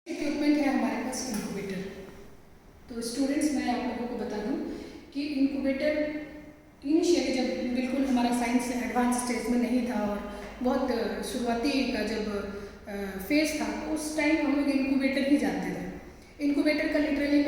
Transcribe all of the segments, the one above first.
Equipment है हमारे पास incubator. तो स्टूडेंट्स, मैं आप लोगों को बता दूं कि इंक्यूबेटर इनिशियली जब बिल्कुल हमारा साइंस एडवांस स्टेज में नहीं था और बहुत शुरुआती का जब फेज था, तो उस टाइम हम लोग इंक्यूबेटर ही जानते थे। इंक्यूबेटर का लिटरली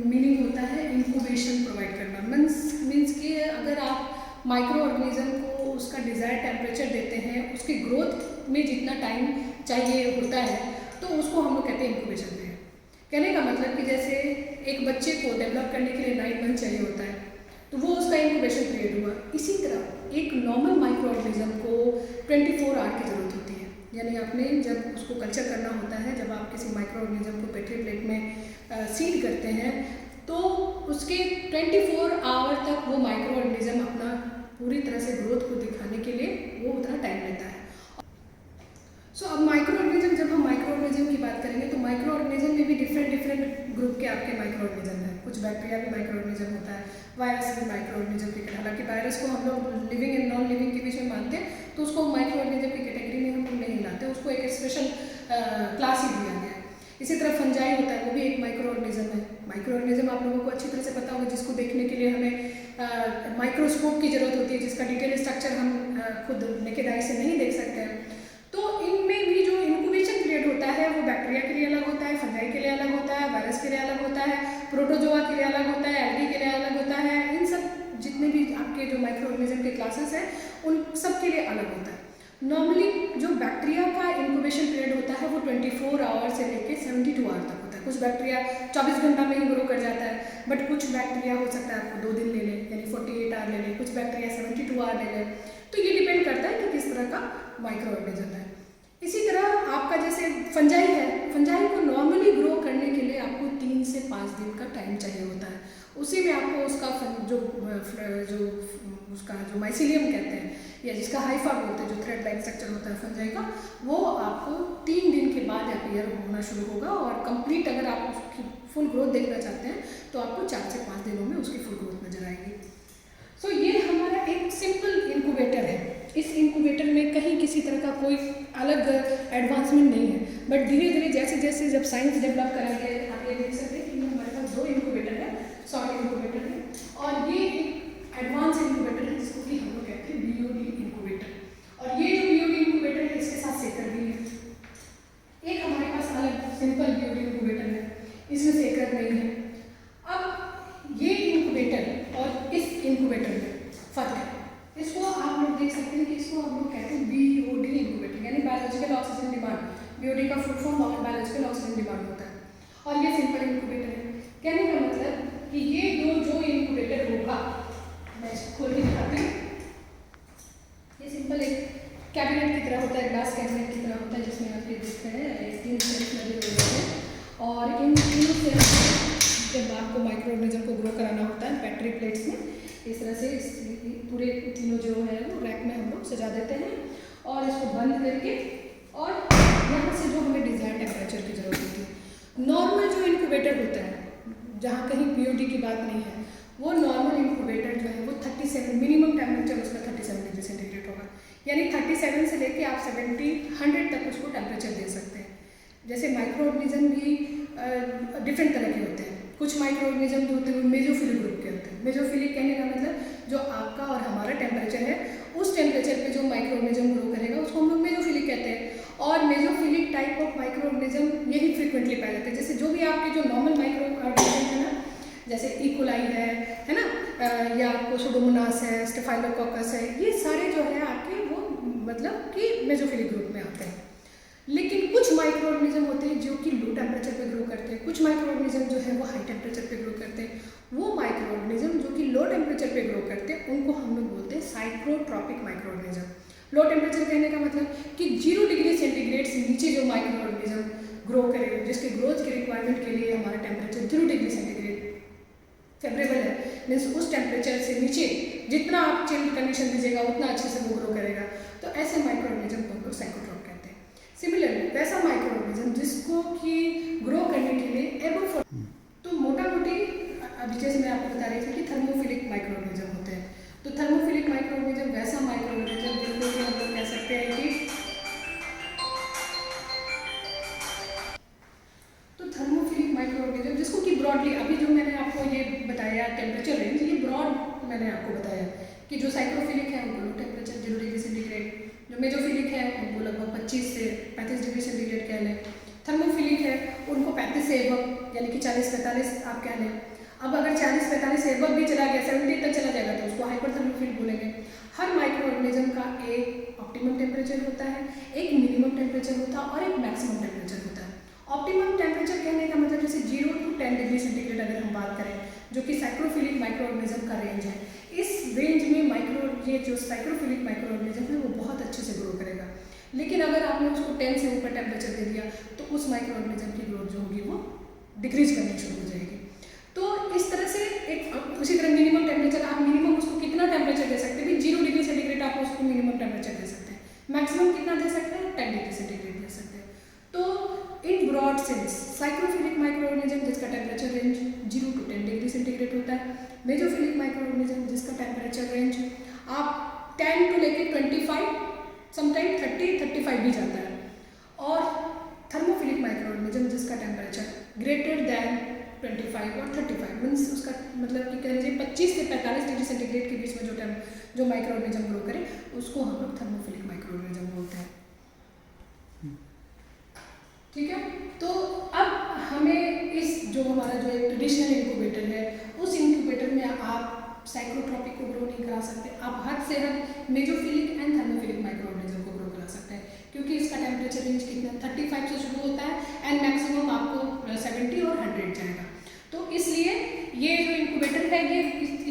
मीनिंग होता है इंक्यूबेशन प्रोवाइड करना। मीन्स कि अगर आप माइक्रो ऑर्गेनिज्म को उसका डिज़ायर्ड टेम्परेचर देते हैं, उसकी ग्रोथ में जितना टाइम चाहिए होता है, तो उसको हम लोग कहते हैं इंक्यूबेशन पीरियड। कहने का मतलब कि जैसे एक बच्चे को डेवलप करने के लिए 9 मंथ चाहिए होता है, तो वो उसका इंक्यूबेशन पीरियड हुआ। इसी तरह एक नॉर्मल माइक्रो ऑर्गेनिज्म को 24 आवर की ज़रूरत होती है। यानी आपने जब उसको कल्चर करना होता है, जब आप किसी माइक्रो ऑर्गेनिज्म को पेट्री प्लेट में सीड करते हैं, तो उसके 24 आवर तक वो माइक्रो ऑर्गेनिज्म अपना पूरी तरह से ग्रोथ को दिखाने के लिए वो उतना टाइम लेता है। अब माइक्रो ऑर्गेनिज्म, जब हम माइक्रो ऑर्गेनिज्म की बात करेंगे तो माइक्रो ऑर्गेनिज्म में भी डिफरेंट ग्रुप के आपके माइक्रो ऑर्गेनिज्म हैं। कुछ बैक्टीरिया भी माइक्रो ऑर्गेनिज्म होता है, वायरस भी माइक्रो ऑर्गेनिज्म की। हालांकि वायरस को हम लोग लिविंग एंड नॉन लिविंग के बीच में मानते हैं, तो उसको माइक्रो ऑर्गेनिज्म की कैटेगरी में हम लोग नहीं लाते, उसको एक स्पेशल क्लास ही दिया गया है। इसी तरह फंजाई होता है, वो भी एक माइक्रो ऑर्गेनिज्म है। माइक्रो ऑर्गेनिज्म आप लोगों को अच्छी तरह से पता होगा, जिसको देखने के लिए हमें माइक्रोस्कोप की जरूरत होती है, जिसका डिटेल स्ट्रक्चर हम खुद नेकेड आई से नहीं देख सकते हैं। तो इनमें भी जो इंक्यूबेशन पीरियड होता है वो बैक्टीरिया के लिए अलग होता है, फंजाई के लिए अलग होता है, वायरस के लिए अलग होता है, प्रोटोजोआ के लिए अलग होता है, एल्गी के लिए अलग होता है। इन सब जितने भी आपके जो माइक्रो ऑर्गेनिज्म के क्लासेस हैं, उन सब के लिए अलग होता है। नॉर्मली जो बैक्टीरिया का इंक्यूबेशन पीरियड होता है वो 24 आवर से लेकर 72 आवर तक होता है। कुछ बैक्टीरिया 24 घंटा में ही ग्रो कर जाता है, बट कुछ बैक्टीरिया हो सकता है आपको 2 दिन ले ले, यानी 48 आवर ले ले, कुछ बैक्टीरिया 72 आवर ले ले। तो ये डिपेंड करता है कि किस तरह का माइक्रो ऑर्गेनिज्म है। इसी तरह आपका जैसे फंजाई है, फंजाई को नॉर्मली ग्रो करने के लिए आपको 3 से 5 दिन का टाइम चाहिए होता है। उसी में आपको उसका जो माइसीलियम कहते हैं, या जिसका हाइफा बोलते हैं, जो थ्रेड लाइक स्ट्रक्चर होता है फंजाई का, वो आपको 3 दिन के बाद अपीयर होना शुरू होगा। और कंप्लीट अगर आप उसकी फुल ग्रोथ देखना चाहते हैं तो आपको 4 से 5 दिनों में उसकी फुल ग्रोथ नजर आएगी। ये हमारा एक सिंपल इंक्यूबेटर है। इस इंक्यूबेटर में कहीं किसी तरह का कोई अलग एडवांसमेंट नहीं है, बट धीरे धीरे जैसे जैसे जब साइंस डेवलप करेंगे, आप ये देख सकते हैं कि हमारे पास 2 इंक्यूबेटर है, शॉर्ट इंक्यूबेटर है, और ये एक एडवांस इंक्यूबेटर है जिसको कि हम लोग कहते हैं बीओडी इंक्यूबेटर। और ये जो बीओडी इंक्यूबेटर है, इसके साथ सेकर भी है। एक हमारे पास अलग सिंपल बीओडी इंक्यूबेटर है, इसमें सेकर नहीं है। अब ये इंक्यूबेटर और इस इंक्यूबेटर में फर्क है। इसको आप लोग देख सकते हैं कि इसको हम लोग कहते हैं बीओडी इंक्यूबेटर, यानी बायोलॉजिकल ऑक्सीजन डिमांड। बीओडी का full form biological oxygen demand होता है। और ये सिंपल इंक्यूबेटर है। कहने का मतलब कि ये जो इंक्यूबेटर होगा, मैं इसको खोल के दिखाती हूँ। ये सिंपल एक कैबिनेट की तरह होता है, ग्लास कैबिनेट की तरह होता है, जिसमें आप ये देख रहे हैं 3 सेल्स लगे हुए हैं। और इन 3 सेल्स जब आपको माइक्रो ऑर्गेनिज्म को ग्रो कराना होता है पेट्री प्लेट्स में, इस तरह से पूरे तीनों जो है वो रैक में हम लोग सजा देते हैं, और इसको बंद करके, और यहाँ से जो हमें डिज़ायर्ड टेम्परेचर की जरूरत होती है। नॉर्मल जो इंक्यूबेटर होता है, जहाँ कहीं बीओडी की बात नहीं है, वो नॉर्मल इंक्यूबेटर जो है वो 37 मिनिमम टेम्परेचर उसका 37 डिग्री सेंटीग्रेड होगा। यानी 37 से लेके आप 70-100 तक उसको टेम्परेचर दे सकते हैं। जैसे माइक्रो ऑर्गेनिज्म भी डिफरेंट तरह के होते हैं। कुछ माइक्रो ऑर्गेनिज्म जो होते हैं वो मेजोफिलिक ग्रुप के होते हैं। मेजोफिलिक कहने का मतलब जो आपका और हमारा टेम्परेचर है, उस टेम्परेचर पे जो माइक्रो ऑर्गेनिज्म ग्रो करेगा उसको हम लोग मेजोफिलिक कहते हैं। और mesophilic type of micro organism यही फ्रिक्वेंटली पाए जाते हैं। जैसे जो भी आपके जो नॉर्मल माइक्रो ऑर्गेनिज्म है ना, जैसे इकोलाई है ना, या आपको सुडोमोनास है, स्टेफाइलोकोकस है, ये सारे जो है आपके वो मतलब कि मेजोफिलिक ग्रुप में आते हैं। लेकिन कुछ माइक्रो ऑर्गेनिज्म होते हैं जो कि लो टेम्परेचर पे ग्रो करते हैं, कुछ माइक्रो ऑर्गेनिज्म जो है वो हाई टेम्परेचर पे ग्रो करते हैं। वो माइक्रो ऑर्गेनिज्म जो कि लो टेम्परेचर पे ग्रो करते हैं, उनको हम लोग बोलते हैं साइक्रोट्रॉपिक माइक्रो ऑर्गेनिज्म। लो टेम्परेचर कहने का मतलब कि 0 डिग्री सेंटीग्रेड से नीचे जो माइक्रो ऑर्गेनिज्म ग्रो करेगा, जिसके ग्रोथ के रिक्वायरमेंट के लिए हमारा टेम्परेचर 0 डिग्री सेंटीग्रेड फेवरेबल है, मीन्स उस टेम्परेचर से नीचे जितना आप चिल्ड कंडीशन दीजिएगा उतना अच्छे से वो ग्रो करेगा। तो ऐसे माइक्रो ऑर्गेनिज्म को हम लोग साइक्रोट्रॉप कहते हैं। सिमिलरली वैसा माइक्रो ऑर्गेनिज्म जिसको कि ग्रो करने के लिए एबो, तो मोटा मोटी अभी जैसे मैं आपको बता रही थी कि थर्मोफिलिक माइक्रो ऑर्गेनिज्म होते हैं। तो थर्मोफिलिक माइक्रो ऑर्गेनिज्म वैसा माइक्रो ऑर्गेनिज्म जिनको कि हम लोग कह सकते हैं कि मैंने आपको बताया कि जो साइक्रोफिलिक है उनको लो टेम्परेचर 0 डिग्री सेंटीग्रेड, जो मेजोफिलिक है उनको लगभग 25 से 35 डिग्री सेंटीग्रेड कह लें, थर्मोफिलिक है उनको 35 से एबव यानी कि 40-45 आप कह लें। अब अगर 40-45 से एबव भी चला गया, 70 तक चला जाएगा तो उसको हाइपरथर्मोफिल बोलेंगे। हर माइक्रो ऑर्गेनिज्म का एक ऑप्टिमम टेम्परेचर होता है, एक मिनिमम टेम्परेचर होता है और एक मैक्सिमम टेम्परेचर होता है। ऑप्टिमम टेम्परेचर कहने का मतलब जैसे 0 to 10 डिग्री सेंटीग्रेड अगर हम बात करें, जो कि साइक्रोफिलिक माइक्रो ऑर्गेनिज्म का रेंज है, इस रेंज में ये जो साइक्रोफिलिक माइक्रो ऑर्गेनिज्म है वो बहुत अच्छे से ग्रो करेगा। लेकिन अगर आपने उसको 10 से ऊपर टेम्परेचर दे दिया तो उस माइक्रो ऑर्गेनिज्म की ग्रोथ जो होगी वो डिक्रीज करनी शुरू हो जाएगी। तो इस तरह से एक उसी तरह मिनिमम टेम्परेचर, आप मिनिमम उसको कितना टेम्परेचर दे सकते हैं, 0 डिग्री सेंटीग्रेड आप उसको मिनिमम टेम्परेचर दे सकते हैं, मैक्सिमम कितना दे सकते हैं, 10 डिग्री सेंटीग्रेड दे सकते हैं। तो in broad sense psychrophilic micro organism जिसका temperature range 0 to 10 degree centigrade होता है, मेजोफिलिक माइक्रो ऑर्गेनिज्म जिसका टेम्परेचर रेंज आप 10 to लेके 25, समटाइम 30-35 भी जाता है, और थर्मोफिलिक माइक्रो ऑर्गेनिज्म जिसका टेम्परेचर ग्रेटर दैन 25 और 35 मीन्स उसका मतलब कि कह लीजिए 25 से 45 डिग्री सेंटीग्रेड के बीच में जो माइक्रो ऑर्गेनिज्म ग्रो करे उसको हम लोग थर्मोफिलिक माइक्रो ऑर्गेनिज्म बोलते हैं। ठीक है, तो अब हमें इस जो हमारा जो एक ट्रेडिशनल इंक्यूबेटर है उस इंक्यूबेटर में आप साइक्रोट्रॉपिक को ग्रो नहीं करा सकते, आप हद से हद mesophilic and thermophilic micro organism को ग्रो करा सकते हैं, क्योंकि इसका टेम्परेचर रेंज कितना 35 से शुरू होता है एंड मैक्सिमम आपको 70 और 100 जाएगा। तो इसलिए ये जो इंक्यूबेटर है ये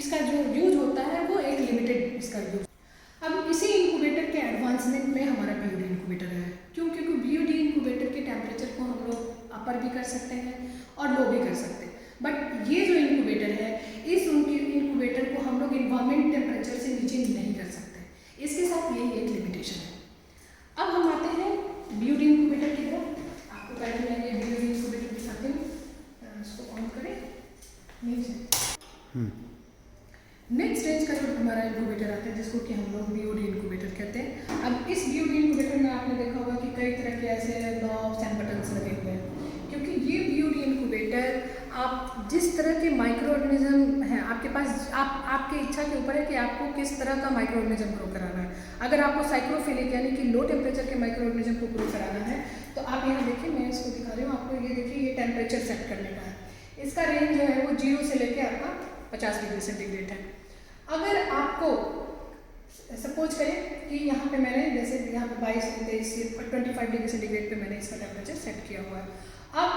इसका जो यूज होता है वो एक लिमिटेड इसका यूज। अब इसी इंक्यूबेटर के एडवांसमेंट में हमारा बीओडी इंक्यूबेटर है, क्योंकि बीओडी इंक्यूबेटर के टेम्परेचर को हम लोग अपर भी कर सकते हैं और लो भी कर सकते हैं, बट ये जो इंक्यूबेटर है इस इंक्यूबेटर को हम लोग इन्वायरमेंट टेम्परेचर से नीचे नहीं कर सकते, इसके साथ यही एक लिमिटेशन है। अब हम आते हैं बीओडी इंक्यूबेटर की तरफ। आपको पहले मैं ये बीओडी इंक्यूबेटर दिखाती हूँ, इसको ऑन करें। नेक्स्ट रेंज का जो हमारा इंक्यूबेटर आता है जिसको कि हम लोग बीओडी इंक्यूबेटर कहते हैं। अब इस बीओडी इंक्यूबेटर में आपने देखा होगा कि कई तरह के ऐसे नॉब्स एंड बटन्स लगे हुए हैं, क्योंकि ये बीओडी इंक्यूबेटर आप जिस तरह के माइक्रो ऑर्गेनिज्म हैं आपके पास, आपके इच्छा के ऊपर है कि आपको किस तरह का माइक्रो ऑर्गेनिज्म ग्रो कराना है। अगर आपको साइक्रोफिलिक यानी कि लो टेम्परेचर के माइक्रो ऑर्गेनिज्म को ग्रो कराना है तो आप यहाँ देखिए, मैं इसको दिखा रही हूँ आपको, ये देखिए ये टेम्परेचर सेट करने का है, इसका रेंज जो है वो 0 से लेके आपका 50 डिग्री सेंटीग्रेड है। अगर आपको सपोज करें कि यहाँ पे मैंने जैसे यहाँ पे 22 से 25 डिग्री सेंटीग्रेड पे मैंने इसका टेम्परेचर सेट किया हुआ है। अब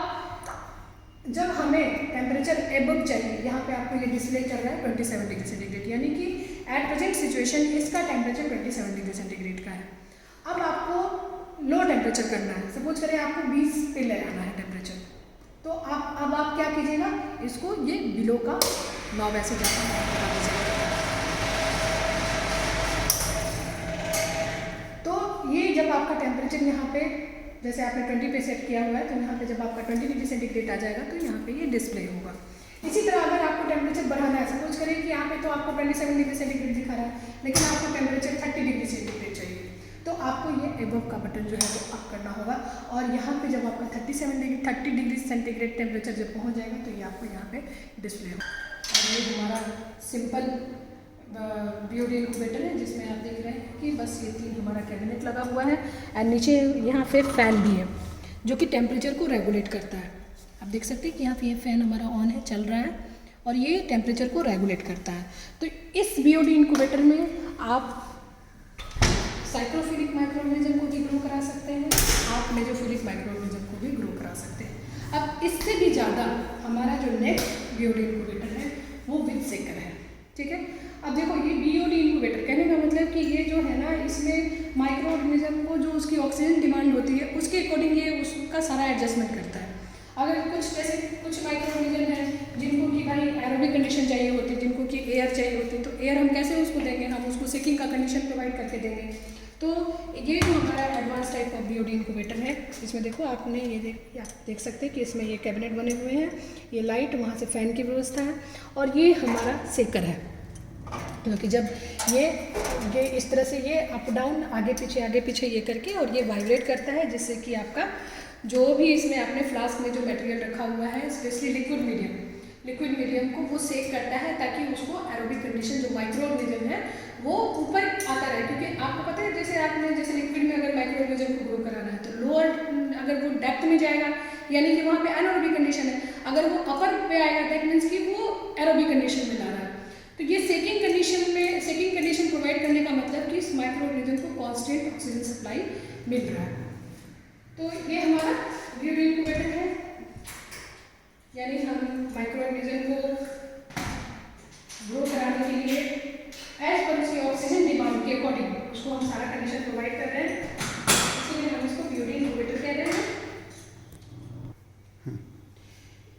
जब हमें टेम्परेचर एबव चाहिए, यहाँ पे आपको ये डिस्प्ले चल रहा है 27 डिग्री सेंटीग्रेड, यानी कि एट प्रेजेंट सिचुएशन इसका टेम्परेचर 27 डिग्री सेंटीग्रेड का है। अब आपको लो टेम्परेचर करना है, सपोज करें आपको 20 पे ले आना है टेम्परेचर, तो अब आप क्या कीजिएगा, इसको ये बिलो का नॉब ऐसे जाता है, तो ये जब आपका टेम्परेचर यहाँ पे जैसे आपने 20 पे सेट किया हुआ है तो यहाँ पे जब आपका 20 डिग्री सेंटीग्रेड आ जाएगा तो यहाँ पे ये डिस्प्ले होगा। इसी तरह अगर आपको टेम्परेचर बढ़ाना है, सपोज करें कि यहाँ पे तो आपको 27 डिग्री सेंटीग्रेड दिखा रहा है लेकिन आपको टेम्परेचर 30 डिग्री सेंटीग्रेड चाहिए, तो आपको ये एबव का बटन जो है वो अप करना होगा, और यहाँ पे जब आपका 30 डिग्री सेंटीग्रेड टेम्परेचर जब पहुँच जाएगा तो ये आपको यहाँ पे डिस्प्ले होगा। और ये हमारा सिंपल बीओडी इंक्यूबेटर है जिसमें आप देख रहे हैं कि बस ये 3 हमारा कैबिनेट लगा हुआ है एंड नीचे यहाँ पे फ़ैन भी है जो कि टेम्परेचर को रेगुलेट करता है। आप देख सकते हैं कि यहाँ पे ये फ़ैन हमारा ऑन है, चल रहा है, और ये टेम्परेचर को रेगुलेट करता है। तो इस बीओडी इंक्यूबेटर में आप साइक्रोफिलिक माइक्रो ऑर्गेनिज्म को भी ग्रो करा सकते हैं, आप मेजोफिलिक माइक्रो ऑर्गेनिज्म को भी ग्रो करा सकते हैं। अब इससे भी ज़्यादा हमारा जो नेक्स्ट बीओडी इंक्यूबेटर है वो विद सेकर है, ठीक है। अब देखो ये बीओडी इंक्यूबेटर कहने का मतलब कि ये जो है ना, इसमें माइक्रो ऑर्गेनिज्म को जो उसकी ऑक्सीजन डिमांड होती है उसके अकॉर्डिंग ये उसका सारा एडजस्टमेंट करता है। अगर कुछ माइक्रो ऑर्गेनिज्म हैं जिनको कि भाई एरोबिक कंडीशन चाहिए होती है, जिनको कि एयर चाहिए होती है, तो एयर हम कैसे उसको देंगे, हम उसको सिकिंग का कंडीशन प्रोवाइड करके देंगे। तो ये जो हमारा advance type of BOD incubator है, इसमें देखो आपने ये देख सकते हैं कि इसमें ये कैबिनेट बने हुए हैं, ये लाइट, वहाँ से फ़ैन की व्यवस्था है, और ये हमारा सेकर है, क्योंकि जब ये इस तरह से ये अप डाउन आगे पीछे ये करके और ये वाइब्रेट करता है, जिससे कि आपका जो भी इसमें आपने फ्लास्क में जो मटेरियल रखा हुआ है, specially liquid medium, liquid medium को वो सेक करता है ताकि उसको एरोबिक कंडीशन जो माइक्रो ऑर्गेनिज्म है वो ऊपर आता रहे। क्योंकि आपको पता है जैसे लिक्विड में अगर माइक्रो ऑर्गेनिज्म को ग्रो कराना है तो लोअर अगर वो डेप्थ में जाएगा यानी कि वहाँ पे एनारोबिक कंडीशन है, अगर वो अपर पे आएगा दैट मीन्स कि वो एरोबिक कंडीशन में ला रहा है। तो ये सेकिंग कंडीशन प्रोवाइड करने का मतलब कि इस माइक्रो ऑर्गेनिज्म को कांस्टेंट ऑक्सीजन सप्लाई मिल रहा है। तो ये हमारा ब्यूटी इनक्यूबेटर है, यानी हम माइक्रो ऑर्गेनिज्म को ग्रो कराने के लिए एज पर उसकी ऑक्सीजन डिमांड के अकॉर्डिंग उसको हम सारा कंडीशन प्रोवाइड कर रहे हैं, इसीलिए हम इसको ब्यूटी इनक्यूबेटर कह रहे हैं।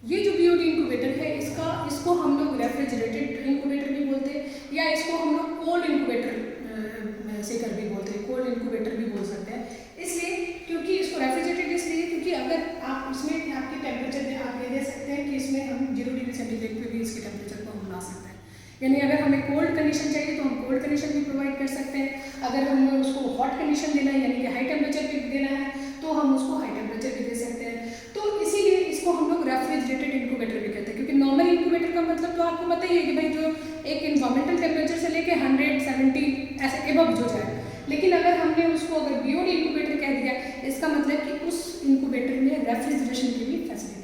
ये जो बीओडी इंक्यूबेटर है इसको हम लोग रेफ्रिजरेटेड इंक्यूबेटर भी बोलते हैं, या इसको हम लोग कोल्ड इंक्यूबेटर सेकर भी बोलते हैं, कोल्ड इंक्यूबेटर भी बोल सकते हैं। इसलिए क्योंकि इसको रेफ्रिजरेटेड इसलिए क्योंकि अगर आप इसमें आपके टेम्परेचर आप ये दे सकते हैं कि इसमें हम 0 डिग्री सेंटीग्रेड पे भी इसके टेम्परेचर को हम ला सकते हैं। यानी अगर हमें कोल्ड कंडीशन चाहिए तो हम कोल्ड कंडीशन भी प्रोवाइड कर सकते हैं, अगर हमें उसको हॉट कंडीशन देना है यानी कि हाई टेम्परेचर भी देना है तो हम उसको हाई टेम्परेचर भी दे सकते हैं। तो इसीलिए इसको हम लोग रेफ्रिजरेटेड इंक्यूबेटर भी कहते हैं, क्योंकि नॉर्मल इंक्यूबेटर का मतलब तो आपको पता ही है कि भाई जो एक इन्वायरमेंटल टेम्परेचर से लेके 170 ऐसे एबव जो जाए। लेकिन अगर हमने उसको अगर बीओडी इंक्यूबेटर कह दिया इसका मतलब कि उस इंक्यूबेटर में रेफ्रिजरेशन की भी फैसिलिटी